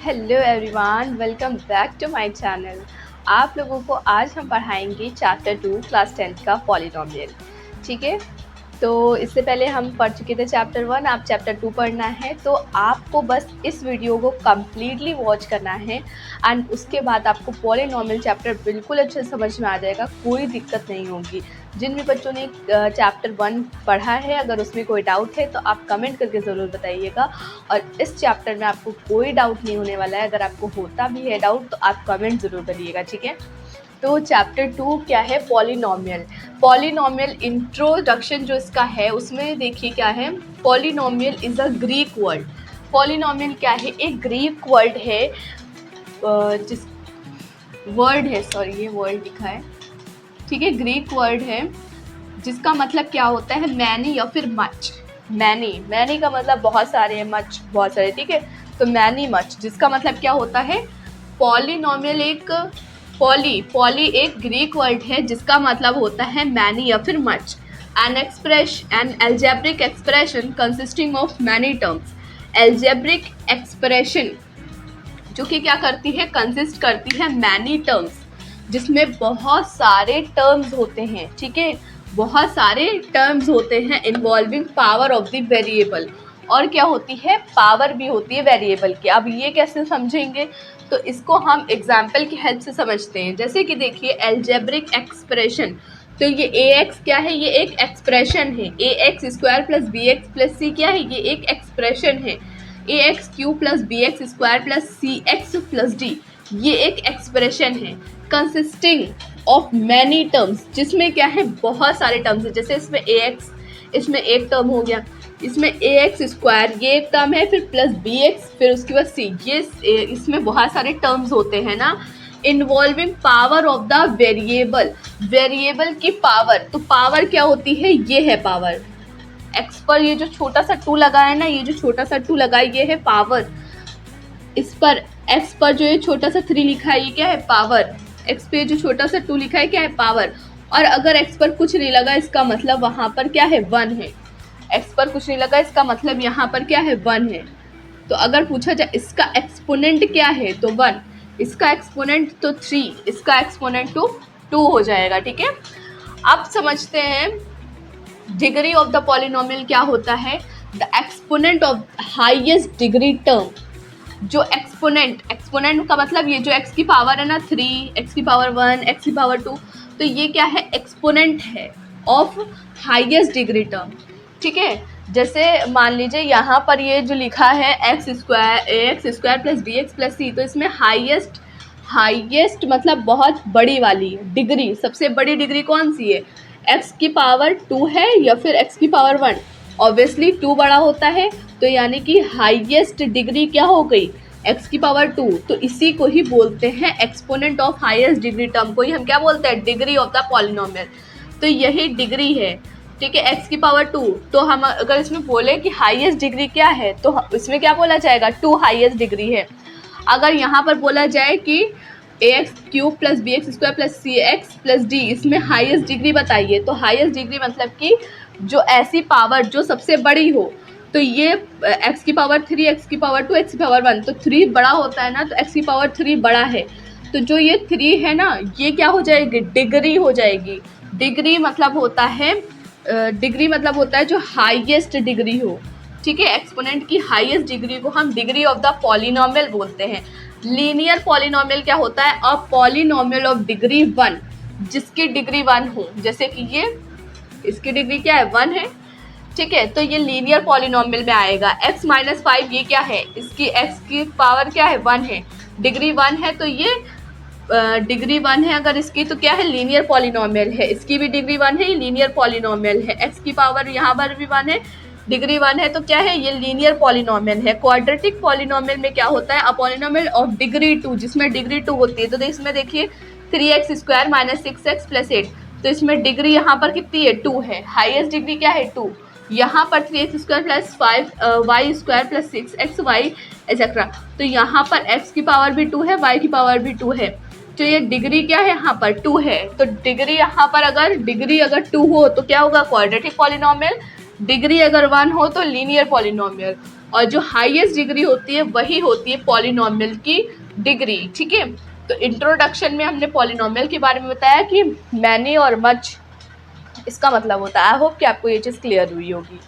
Hello everyone, welcome back to my channel. आप लोगों को आज हम पढ़ाएंगे चैप्टर 2 क्लास 10th का पॉलिनोमियल। ठीक है, तो इससे पहले हम पढ़ चुके थे चैप्टर 1, आप चैप्टर 2 पढ़ना है। तो आपको बस इस वीडियो को कम्प्लीटली वॉच करना है एंड उसके बाद आपको पॉलिनोमियल चैप्टर बिल्कुल अच्छे से समझ में आ जाएगा, कोई दिक्कत नहीं होगी। जिन भी बच्चों ने चैप्टर 1 पढ़ा है, अगर उसमें कोई डाउट है तो आप कमेंट करके ज़रूर बताइएगा। और इस चैप्टर में आपको कोई डाउट नहीं होने वाला है। अगर आपको होता भी है डाउट तो आप कमेंट ज़रूर करिएगा, ठीक है। तो चैप्टर 2 क्या है? पॉलिनोमियल। पॉलिनोमियल इंट्रोडक्शन जो इसका है उसमें देखिए क्या है। Polynomial is a Greek word. Polynomial क्या है? एक ग्रीक वर्ड है, जिस वर्ड है, सॉरी ये वर्ड लिखा है, ठीक है, ग्रीक वर्ड है जिसका मतलब क्या होता है? मैनी या फिर मच। मैनी का मतलब बहुत सारे है, मच बहुत सारे, ठीक है। तो मैनी मच जिसका मतलब क्या होता है? पॉलिनोमियल एक पॉली एक ग्रीक वर्ड है जिसका मतलब होता है मैनी या फिर much. An algebraic expression consisting of many terms. Algebraic expression जो कि क्या करती है? कंसिस्ट करती है मैनी टर्म्स, जिसमें बहुत सारे टर्म्स होते हैं, ठीक है, बहुत सारे टर्म्स होते हैं involving power of the variable. और क्या होती है? पावर भी होती है वेरिएबल की। अब ये कैसे समझेंगे? तो इसको हम एग्जाम्पल की हेल्प से समझते हैं। जैसे कि देखिए एल्जेब्रिक एक्सप्रेशन, तो ये ए एक्स क्या है? ये एक एक्सप्रेशन है। A x square plus b x plus c क्या है? ये एक एक्सप्रेशन है। A x cube plus b x square plus c x plus d, ये एक एक्सप्रेशन है कंसिस्टिंग ऑफ मैनी टर्म्स, जिसमें क्या है? बहुत सारे टर्म्स है। जैसे इसमें ए एक्स, इसमें एक टर्म हो गया, इसमें ए एक्स स्क्वायर ये एक टर्म है, फिर प्लस बी एक्स, फिर उसके बाद सी, ये इसमें बहुत सारे टर्म्स होते हैं ना। Involving power of the variable, variable की पावर। तो पावर क्या होती है? ये है पावर। एक्स पर ये जो छोटा सा 2 लगा है ना, ये जो छोटा सा 2 लगा है ये है पावर। इस पर एक्स पर जो ये छोटा सा 3 लिखा है ये क्या है? पावर। एक्स पे जो छोटा सा 2 लिखा है क्या है? पावर। और अगर एक्स पर कुछ नहीं लगा इसका मतलब वहाँ पर क्या है? 1 है। एक्स पर कुछ नहीं लगा इसका मतलब यहाँ पर क्या है? 1 है। तो अगर पूछा जाए इसका एक्सपोनेंट क्या है तो 1, इसका एक्सपोनेंट तो 3, इसका एक्सपोनेंट तो 2 हो जाएगा, ठीक है। अब समझते हैं डिग्री ऑफ द पॉलिनोमियल क्या होता है। The exponent of highest degree term. जो एक्सपोनेंट का मतलब ये जो एक्स की पावर है ना, 3, एक्स की पावर 1, एक्स की पावर 2, तो ये क्या है? एक्सपोनेंट है ऑफ हाईएस्ट डिग्री टर्म, ठीक है। जैसे मान लीजिए यहाँ पर ये जो लिखा है x square plus b x plus c, तो इसमें हाईएस्ट मतलब बहुत बड़ी वाली डिग्री, सबसे बड़ी डिग्री कौन सी है? एक्स की पावर 2 है या फिर एक्स की पावर 1? ऑब्वियसली 2 बड़ा होता है, तो यानी कि हाईएस्ट डिग्री क्या हो गई? एक्स की पावर 2। तो इसी को ही बोलते हैं exponent of highest degree term को ही हम क्या बोलते हैं? Degree of the polynomial. तो यही डिग्री है, ठीक है, एक्स की पावर 2। तो हम अगर इसमें बोले कि हाईएस्ट डिग्री क्या है तो इसमें क्या बोला जाएगा? 2 हाईएस्ट डिग्री है। अगर यहाँ पर बोला जाए कि a x cube plus b x square plus c x plus d, इसमें हाईएस्ट डिग्री बताइए, तो हाईएस्ट डिग्री मतलब कि जो ऐसी पावर जो सबसे बड़ी हो। तो ये एक्स की पावर 3, एक्स की पावर 2, एक्स की पावर 1, तो 3 बड़ा होता है ना, तो एक्स की पावर 3 बड़ा है। तो जो ये 3 है ना, ये क्या हो जाएगी? डिग्री हो जाएगी। डिग्री मतलब होता है जो हाईएस्ट डिग्री हो, ठीक है। एक्सपोनेंट की हाईएस्ट डिग्री को हम डिग्री ऑफ द पॉलिनोमियल बोलते हैं। लीनियर पॉलिनोमियल क्या होता है? अ पॉलिनोमियल ऑफ डिग्री 1, जिसकी डिग्री 1 हो। जैसे कि ये, इसकी डिग्री क्या है? 1 है, ठीक है। तो ये लीनियर पॉलिनोमियल में आएगा। x माइनस 5 ये क्या है? इसकी x की पावर क्या है? 1 है, डिग्री 1 है, तो ये डिग्री 1 है अगर इसकी, तो क्या है? लीनियर पॉलिनोमियल है। इसकी भी डिग्री 1 है, ये लीनियर पॉलिनोमियल है। x की पावर यहाँ पर भी 1 है, डिग्री 1 है, तो क्या है? ये लीनियर पॉलिनोमियल है। क्वाड्रेटिक पॉलिनोमियल में क्या होता है? अ पॉलिनोमियल ऑफ डिग्री 2, जिसमें डिग्री 2 होती है। तो इसमें देखिए 3x square minus 6x plus 8, तो इसमें डिग्री यहाँ पर कितनी है? 2 है। हाईएस्ट डिग्री क्या है? 2। यहाँ पर 3x square plus 5y square plus 6xy etcetera, तो यहाँ पर x की पावर भी 2 है, y की पावर भी 2 है। तो ये डिग्री क्या है? यहाँ पर 2 है। तो डिग्री यहाँ पर अगर डिग्री 2 हो तो क्या होगा? Quadratic polynomial. डिग्री अगर 1 हो तो लीनियर पॉलिनोमियल। और जो हाईएस्ट डिग्री होती है वही होती है पॉलिनोमियल की डिग्री। ठीक है, तो इंट्रोडक्शन में हमने पॉलिनोमियल के बारे में बताया कि मैनी और मच इसका मतलब होता है। आई होप कि आपको ये चीज़ क्लियर हुई होगी।